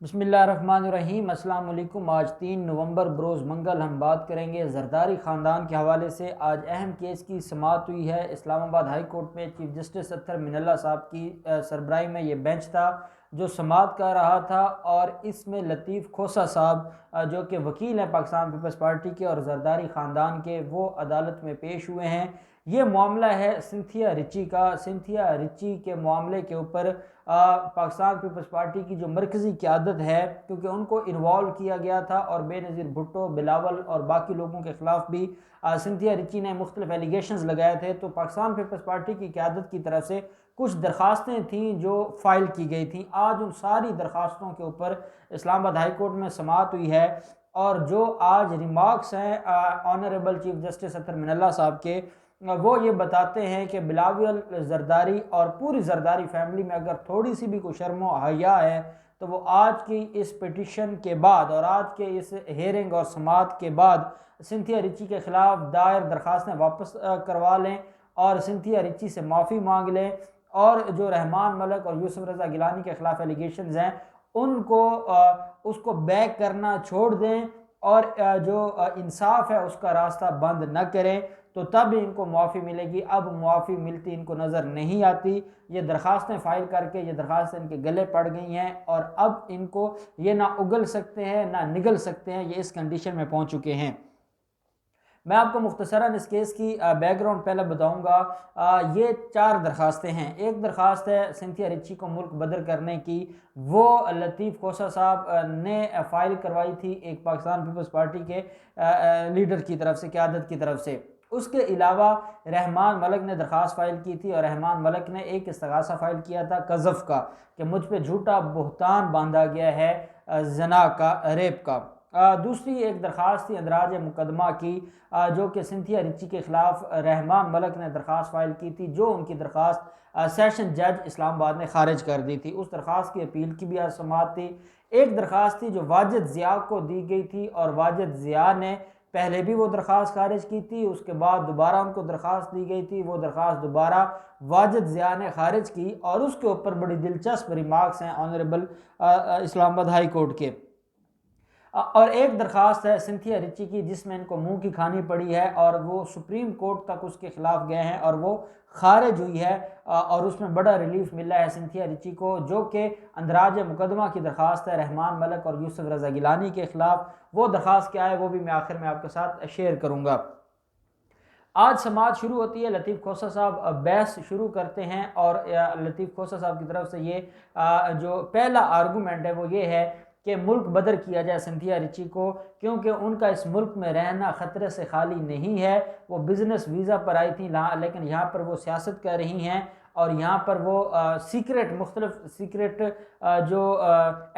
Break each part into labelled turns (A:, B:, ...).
A: बिस्मिल्लाहिर्रहमानिर्रहीम। अस्सलाम वालेकुम। आज 3 नवंबर बरोज़ मंगल हम बात करेंगे ज़रदारी ख़ानदान के हवाले से। आज अहम केस की समाअत हुई है इस्लामाबाद हाई कोर्ट में। चीफ जस्टिस अत्तर मिनल्ला साहब की सरबराही में ये बेंच था जो समाअत कर रहा था, और इसमें लतीफ़ खोसा साहब जो कि वकील हैं पाकिस्तान पीपल्स पार्टी के और ज़रदारी ख़ानदान के, वो अदालत में पेश हुए हैं। ये मामला है सिंथिया रिची का। सिंथिया रिची के मामले के ऊपर पाकिस्तान पीपल्स पार्टी की जो मरकज़ी क़यादत है, क्योंकि उनको इन्वॉल्व किया गया था और बेनज़ीर भुट्टो, बिलावल और बाकी लोगों के ख़िलाफ़ भी सिंथिया रिची ने मुख्तलिफ एलिगेशंस लगाए थे, तो पाकिस्तान पीपल्स पार्टी की क़यादत की तरफ से कुछ दरख्वास्तें थीं जो फ़ाइल की गई थी। आज उन सारी दरख्वास्तों के ऊपर इस्लामाबाद हाई कोर्ट में समाअत हुई है, और जो आज रिमार्क्स हैं ऑनरेबल चीफ जस्टिस अत्तर मिनल्ला साहब के, वो ये बताते हैं कि बिलावल जरदारी और पूरी जरदारी फैमिली में अगर थोड़ी सी भी कोई शर्म व हया है तो वो आज की इस पिटिशन के बाद और आज के इस हेयरिंग और समाअत के बाद सिंथिया रिची के ख़िलाफ़ दायर दरख्वास्तें वापस करवा लें और सिंथिया रिची से माफ़ी मांग लें, और जो रहमान मलिक और यूसुफ रज़ा गिलानी के ख़िलाफ़ एलिगेशंस हैं उनको उसको बैक करना छोड़ दें, और जो इंसाफ है उसका रास्ता बंद न करें, तो तब इनको मुआफ़ी मिलेगी। अब मुआफ़ी मिलती इनको नज़र नहीं आती। ये दरख्वास्तें फ़ाइल करके ये दरख्वास्तें इनके गले पड़ गई हैं, और अब इनको ये ना उगल सकते हैं ना निगल सकते हैं, ये इस कंडीशन में पहुँच चुके हैं। मैं आपको मुख्तसरन इस केस की बैकग्राउंड पहले बताऊंगा। ये 4 दरख्वास्तें हैं। एक दरख्वास्त है सिंथिया रिची को मुल्क बदर करने की, वो लतीफ़ खोसा साहब ने फ़ाइल करवाई थी एक पाकिस्तान पीपल्स पार्टी के लीडर की तरफ से, क़यादत की तरफ से। उसके अलावा रहमान मलिक ने दरख्वास्त फ़ाइल की थी, और रहमान मलिक ने एक इस्तग़ासा फ़ाइल किया था कज़फ़ का, कि मुझ पर झूठा बुहतान बांधा गया है जना का, रेप का। दूसरी एक दरख्वास्त थी अंदराज मुकदमा की, जो कि सिंथिया रिची के ख़िलाफ़ रहमान मलिक ने दरख्वास्त फ़ाइल की थी, जो उनकी दरख्वास्त सेशन जज इस्लामाबाद ने खारिज कर दी थी। उस दरख्वास्त की अपील की भी आज समाअत थी। एक दरख्वास्त थी जो वाजिद ज़िया को दी गई थी, और वाजिद ज़िया ने पहले भी वो दरख्वास्त खारिज की थी, उसके बाद दोबारा उनको दरख्वास्त दी गई थी, वो दरख्वास्त दोबारा वाजिद ज़िया ने खारिज की, और उसके ऊपर बड़ी दिलचस्प रिमार्क्स हैं ऑनरेबल इस्लामाबाद हाई कोर्ट के। और एक दरख्वास्त है सिंथिया रिची की जिसमें इनको मुंह की खानी पड़ी है, और वो सुप्रीम कोर्ट तक उसके ख़िलाफ़ गए हैं और वो खारिज हुई है, और उसमें बड़ा रिलीफ मिला है सिंथिया रिची को, जो कि अंदराज मुकदमा की दरख्वास्त है रहमान मलिक और यूसुफ रज़ा गिलानी के ख़िलाफ़। वो दरख्वास्त क्या है वो भी मैं आखिर में आपके साथ शेयर करूँगा। आज समाअत शुरू होती है, लतीफ़ खोसा साहब बहस शुरू करते हैं, और लतीफ़ खोसा साहब की तरफ से ये जो पहला आर्गूमेंट है वो ये है कि मुल्क बदर किया जाए सिंथिया रिची को, क्योंकि उनका इस मुल्क में रहना ख़तरे से खाली नहीं है। वो बिज़नेस वीज़ा पर आई थी, लेकिन यहाँ पर वो सियासत कर रही हैं, और यहाँ पर वो सीक्रेट मुख्तलिफ सीक्रेट जो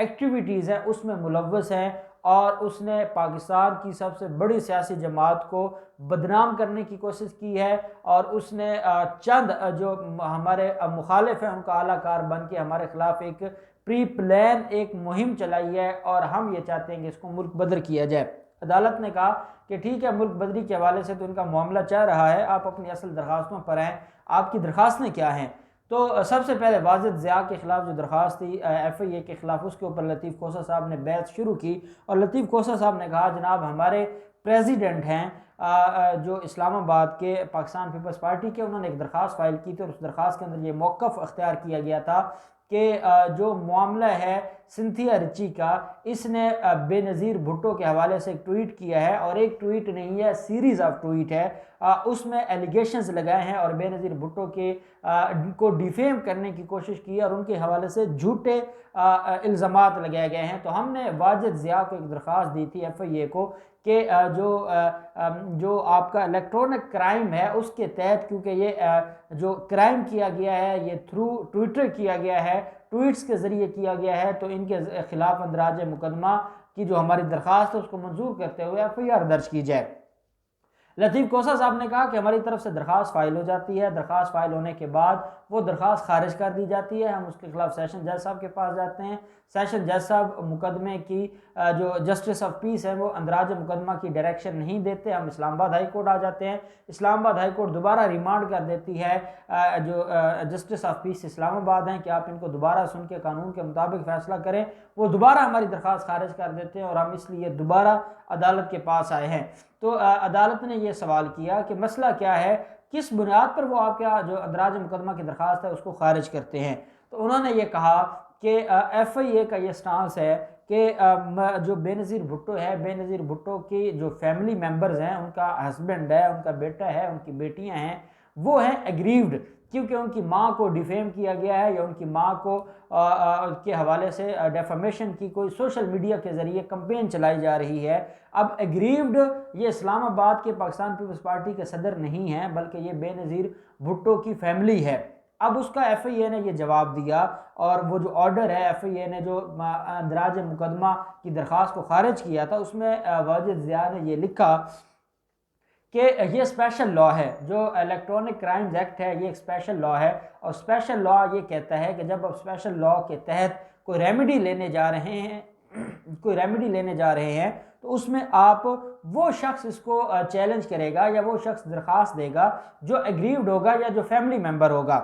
A: एक्टिविटीज़ हैं उसमें मुलव्वस हैं, और उसने पाकिस्तान की सबसे बड़ी सियासी जमात को बदनाम करने की कोशिश की है, और उसने चंद जो हमारे मुखालिफ हैं उनका आलाकार बन के हमारे ख़िलाफ़ एक प्री प्लान एक मुहिम चलाई है, और हम ये चाहते हैं कि इसको मुल्क बदर किया जाए। अदालत ने कहा कि ठीक है, मुल्क बदरी के हवाले से तो इनका मामला चल रहा है, आप अपनी असल दरख्वास्तों पर हैं, आपकी दरख्वास्तें क्या हैं। तो सबसे पहले वाजिद ज़िया के ख़िलाफ़ जो दरख्वास्त थी FIA के ख़िलाफ़, उसके ऊपर लतीफ़ खोसा साहब ने बहस शुरू की, और लतीफ़ खोसा साहब ने कहा जनाब हमारे प्रेसिडेंट हैं जो इस्लामाबाद के पाकिस्तान पीपल्स पार्टी के, उन्होंने एक दरख्वास्त फ़ाइल की थी, और उस दरख्वास्त के अंदर ये मौक़िफ़ अख्तियार किया गया था कि जो मामला है सिंथिया रिची का, इसने बेनज़ीर भुट्टो के हवाले से एक ट्वीट किया है, और एक ट्वीट नहीं है, सीरीज़ ऑफ ट्वीट है। उसमें एलिगेशंस लगाए हैं और बेनज़ीर भुट्टो के को डिफेम करने की कोशिश की है, और उनके हवाले से झूठे इल्ज़ामात लगाए गए हैं। तो हमने वाजिद ज़िया को एक दरख्वास्त दी थी FIA को कि जो आपका इलेक्ट्रॉनिक क्राइम है उसके तहत, क्योंकि ये जो क्राइम किया गया है ये थ्रू ट्विटर किया गया है, ट्वीट्स के ज़रिए किया गया है, तो इनके ख़िलाफ़ अंदराज मुकदमा की जो हमारी दरख्वास्त है उसको मंजूर करते हुए FIR दर्ज की जाए। लतीफ़ कोसा साहब ने कहा कि हमारी तरफ से दरख्वास्त फ़ाइल हो जाती है, दरख्वास्त फ़ाइल होने के बाद वो दरख्वास्त खारिज कर दी जाती है, हम उसके खिलाफ सेशन जज साहब के पास जाते हैं। सेशन जज साहब मुकदमे की जो जस्टिस ऑफ पीस है वो अंदराज मुकदमा की डायरेक्शन नहीं देते, हम इस्लामाबाद हाई कोर्ट आ जाते हैं। इस्लामाबाद हाई कोर्ट दोबारा रिमांड कर देती है जो जस्टिस ऑफ पीस इस्लामाबाद हैं कि आप इनको दोबारा सुन के कानून के मुताबिक फ़ैसला करें। वो दोबारा हमारी दरख्वास्त खारिज कर देते हैं और हम इसलिए दोबारा अदालत के पास आए हैं। तो अदालत ने यह सवाल किया कि मसला क्या है, किस बुनियाद पर वो आपका जो अंदराज मुकदमा की दरख्वास्त है उसको खारिज करते हैं। तो उन्होंने ये कहा कि FIA का ये स्टांस है कि जो बेनज़ीर भुट्टो है, बेनज़ीर भुट्टो की जो फैमिली मेम्बर्स हैं, उनका हस्बैंड है, उनका बेटा है, उनकी बेटियां हैं, वो हैं एग्रीव्ड, क्योंकि उनकी माँ को डिफेम किया गया है या उनकी माँ को के हवाले से डेफामेशन की कोई सोशल मीडिया के ज़रिए कंपेन चलाई जा रही है। अब एग्रीव्ड ये इस्लामाबाद के पाकिस्तान पीपल्स पार्टी के सदर नहीं हैं, बल्कि ये बेनज़ीर भुट्टो की फैमिली है। अब उसका FIA ने ये जवाब दिया और वो जो ऑर्डर है FIA ने जो अंदराज मुकदमा की दरख्वास्त को खारिज किया था, उसमें वाजिद ज़िया ने ये लिखा कि ये स्पेशल लॉ है, जो इलेक्ट्रॉनिक क्राइम्स एक्ट है ये एक स्पेशल लॉ है और स्पेशल लॉ ये कहता है कि जब आप स्पेशल लॉ के तहत कोई रेमेडी लेने जा रहे हैं तो उसमें आप वो शख्स इसको चैलेंज करेगा या वो शख्स दरख्वास्त देगा जो एग्रीव्ड होगा या जो फैमिली मेम्बर होगा।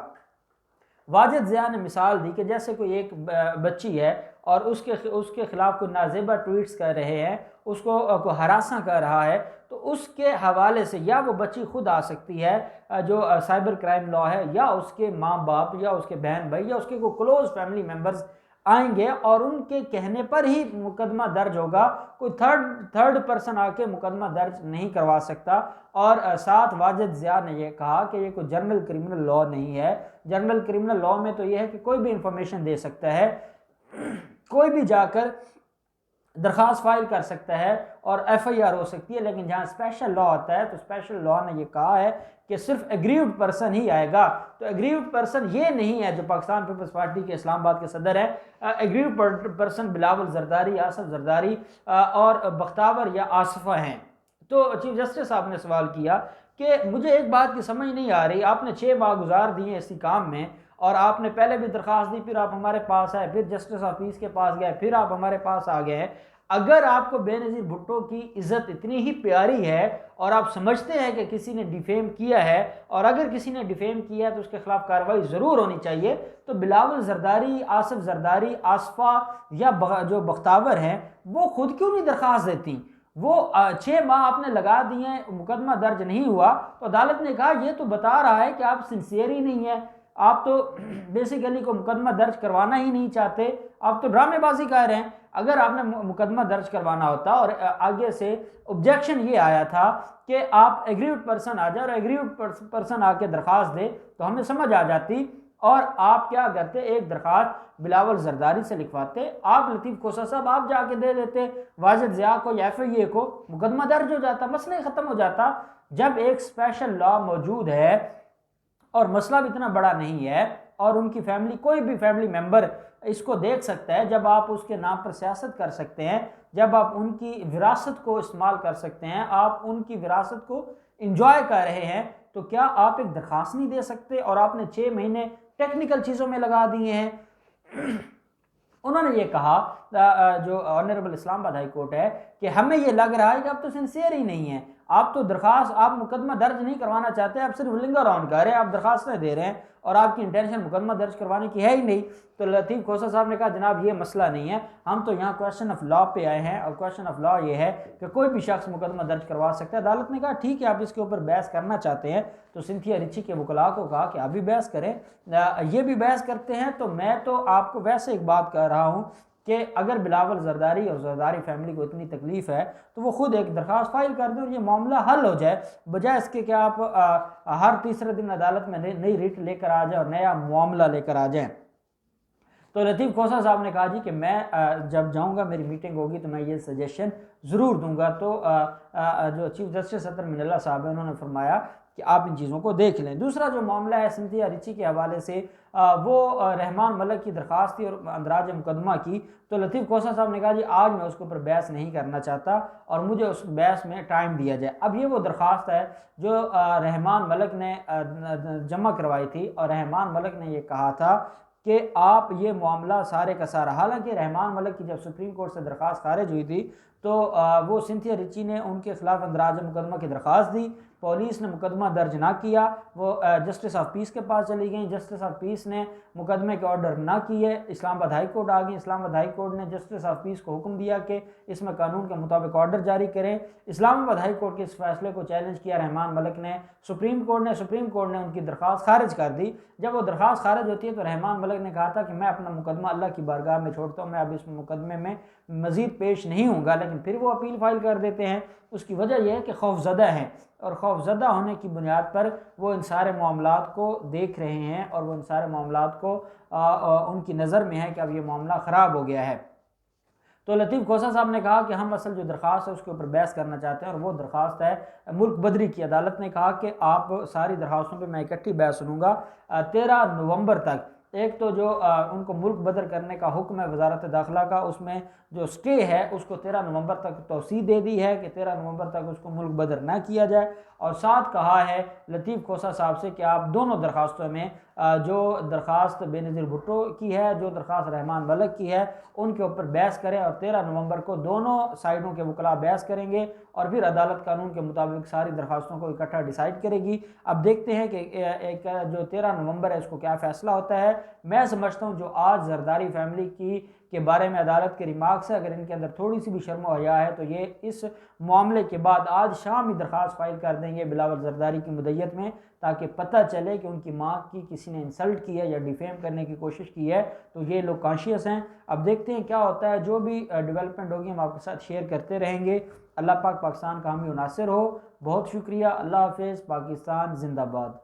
A: वाजिद ज़िया ने मिसाल दी कि जैसे कोई एक बच्ची है और उसके खिलाफ कोई नाजेबा ट्वीट्स कर रहे हैं, उसको हरासा कर रहा है, तो उसके हवाले से या वो बच्ची खुद आ सकती है जो साइबर क्राइम लॉ है, या उसके माँ बाप या उसके बहन भाई या उसके कोई क्लोज फैमिली मेम्बर्स आएंगे और उनके कहने पर ही मुकदमा दर्ज होगा। कोई थर्ड पर्सन आके मुकदमा दर्ज नहीं करवा सकता। और साथ वाजिद ज़िया ने यह कहा कि ये कोई जनरल क्रिमिनल लॉ नहीं है। जनरल क्रिमिनल लॉ में तो यह है कि कोई भी इंफॉर्मेशन दे सकता है, कोई भी जाकर दरख्वास्त फाइल कर सकता है और FIR हो सकती है, लेकिन जहाँ स्पेशल लॉ आता है तो स्पेशल लॉ ने ये कहा है कि सिर्फ एग्रीव्ड पर्सन ही आएगा। तो एग्रीव्ड पर्सन ये नहीं है जो पाकिस्तान पीपल्स पार्टी के इस्लामाबाद के सदर है। एग्रीव्ड पर्सन बिलावल जरदारी, आसफ जरदारी और बख्तावर या आसफा हैं। तो चीफ जस्टिस साहब ने सवाल किया कि मुझे एक बात की समझ नहीं आ रही, आपने 6 माह गुजार दिए इसी काम में और आपने पहले भी दरख्वास्त दी, फिर आप हमारे पास आए, फिर जस्टिस ऑफ पीस के पास गए, फिर आप हमारे पास आ गए। अगर आपको बेनज़ीर भुट्टो की इज़्ज़त इतनी ही प्यारी है और आप समझते हैं कि किसी ने डिफेम किया है, और अगर किसी ने डिफेम किया है तो उसके खिलाफ कार्रवाई ज़रूर होनी चाहिए, तो बिलावल जरदारी, आसफ जरदारी, आसफा या जो बख्तावर हैं वो खुद क्यों नहीं दरख्वास्त देती? वो 6 माह आपने लगा दिए, मुकदमा दर्ज नहीं हुआ, तो अदालत ने कहा ये तो बता रहा है कि आप सिंसियर ही नहीं है, आप तो बेसिकली को मुकदमा दर्ज करवाना ही नहीं चाहते, आप तो ड्रामेबाजी कर रहे हैं। अगर आपने मुकदमा दर्ज करवाना होता और आगे से ऑब्जेक्शन ये आया था कि आप एग्रीव्ड पर्सन आ जाए और एग्रीव्ड पर्सन आके दरख्वास्त दे, तो हमें समझ आ जाती और आप क्या करते, एक दरख्वास्त बिलावल जरदारी से लिखवाते, आप लतीफ़ कोसा साहब आप जाके दे देते वाजिद ज़िया को या FIA को, मुकदमा दर्ज हो जाता, मसला ही ख़त्म हो जाता। जब एक स्पेशल लॉ मौजूद है और मसला भी इतना बड़ा नहीं है और उनकी फैमिली, कोई भी फैमिली मेम्बर इसको देख सकता है, जब आप उसके नाम पर सियासत कर सकते हैं, जब आप उनकी विरासत को इस्तेमाल कर सकते हैं, आप उनकी विरासत को इंजॉय कर रहे हैं, तो क्या आप एक दरख्वास्त नहीं दे सकते? और आपने 6 महीने टेक्निकल चीज़ों में लगा दिए हैं। उन्होंने ये कहा जो ऑनरेबल इस्लामाबाद हाई कोर्ट है कि हमें ये लग रहा है कि आप तो सिंसियर ही नहीं हैं, आप तो दरख्वास्त, आप मुकदमा दर्ज नहीं करवाना चाहते, आप सिर्फ लिंगर ऑन कर रहे हैं, आप दरख्वास्तें दे रहे हैं और आपकी इंटेंशन मुकदमा दर्ज करवाने की है ही नहीं। तो लतीफ़ कोसा साहब ने कहा जनाब ये मसला नहीं है, हम तो यहाँ क्वेश्चन ऑफ लॉ पे आए हैं और क्वेश्चन ऑफ लॉ ये है कि कोई भी शख्स मुकदमा दर्ज करवा सकता है। अदालत ने कहा ठीक है, आप इसके ऊपर बहस करना चाहते हैं तो सिंथिया रिची के वकला को कहा कि आप भी बहस करें, ये भी बहस करते हैं। तो मैं तो आपको वैसे एक बात कह रहा हूँ कि अगर बिलावल जरदारी और जरदारी फैमिली को इतनी तकलीफ़ है तो वो खुद एक दरख्वास्त फाइल कर दें और ये मामला हल हो जाए, बजाय इसके कि आप हर तीसरे दिन अदालत में नई रिट लेकर आ जाए और नया मामला लेकर आ जाएं। तो लतीफ़ कोसा साहब ने कहा जी कि मैं जब जाऊंगा, मेरी मीटिंग होगी तो मैं ये सजेशन ज़रूर दूंगा। तो जो चीफ जस्टिस अतर मिनल्ला साहब है उन्होंने फरमाया कि आप इन चीज़ों को देख लें। दूसरा जो मामला है सिंथिया रिची के हवाले से, वो रहमान मलिक की दरख्वास्त थी और अंदराज मुकदमा की, तो लतीफ़ खोसा साहब ने कहा जी आज मैं उसके ऊपर बहस नहीं करना चाहता और मुझे उस बहस में टाइम दिया जाए। अब ये वो दरख्वास्त है जो रहमान मलिक ने जमा करवाई थी और रहमान मलिक ने ये कहा था कि आप ये मामला सारे का सारा, हालांकि रहमान मलिक की जब सुप्रीम कोर्ट से दरख्वास्त खारिज हुई थी तो वो सिंथिया रिची ने उनके खिलाफ अंदराज मुकदमा की दरख्वास्त दी, पुलिस ने मुकदमा दर्ज ना किया, वो जस्टिस ऑफ पीस के पास चली गई, जस्टिस ऑफ पीस ने मुकदमे के ऑर्डर ना किए, इस्लामाबाद हाई कोर्ट आ गई, इस्लामाबाद हाई कोर्ट ने जस्टिस ऑफ पीस को हुक्म दिया कि इसमें कानून के मुताबिक ऑर्डर जारी करें। इस्लामाबाद हाई कोर्ट के इस फैसले को चैलेंज किया रहमान मलिक ने, सुप्रीम कोर्ट ने उनकी दरख्वास्त खारिज कर दी। जब वो दरख्वास्त खारिज होती है तो रहमान मलिक ने कहा था कि मैं अपना मुकदमा अल्लाह की बारगाह में छोड़ता हूँ, मैं अब इस मुकदमे में मज़ीद पेश नहीं होऊंगा, लेकिन फिर वो अपील फाइल कर देते हैं। उसकी वजह यह है कि खौफजदा हैं और खौफजदा होने की बुनियाद पर वो इन सारे मामलात को देख रहे हैं और वो इन सारे मामलात को उनकी नज़र में है कि अब ये मामला ख़राब हो गया है। तो लतीफ़ खोसा साहब ने कहा कि हम असल जो दरख्वास्त है उसके ऊपर बहस करना चाहते हैं और वो दरख्वास्त है मुल्क बदरी की। अदालत ने कहा कि आप सारी दरख्वास्तों पर मैं इकट्ठी बहस सुनूंगा 13 नवंबर तक। एक तो जो उनको मुल्क बदर करने का हुक्म है वजारत दाखिला का, उसमें जो स्टे है उसको 13 नवंबर तक तौसीह दे दी है कि 13 नवंबर तक उसको मुल्क बदर ना किया जाए। और साथ कहा है लतीफ़ खोसा साहब से कि आप दोनों दरख्वास्तों में जो दरख्वास्त बेनज़ीर भुट्टो की है, जो दरख्वास्त रहमान मलिक की है, उनके ऊपर बहस करें और 13 नवंबर को दोनों साइडों के वकला बहस करेंगे और फिर अदालत कानून के मुताबिक सारी दरख्वास्तों को इकट्ठा डिसाइड करेगी। अब देखते हैं कि एक जो 13 नवंबर है उसको क्या फ़ैसला होता है। मैं समझता हूँ जो आज जरदारी फैमिली के बारे में अदालत के रिमार्क्स है, अगर इनके अंदर थोड़ी सी भी शर्म हया है तो ये इस मामले के बाद आज शाम ही दरख्वास्त फाइल कर देंगे बिलावल जरदारी की मुद्दत में, ताकि पता चले कि उनकी माँ की किसी ने इंसल्ट की है या डिफेम करने की कोशिश की है, तो ये लोग कॉन्शियस हैं। अब देखते हैं क्या होता है, जो भी डेवलपमेंट होगी हम आपके साथ शेयर करते रहेंगे। अल्लाह पाक पाकिस्तान का हामी नासिर हो। बहुत शुक्रिया। अल्लाह हाफिज़। पाकिस्तान जिंदाबाद।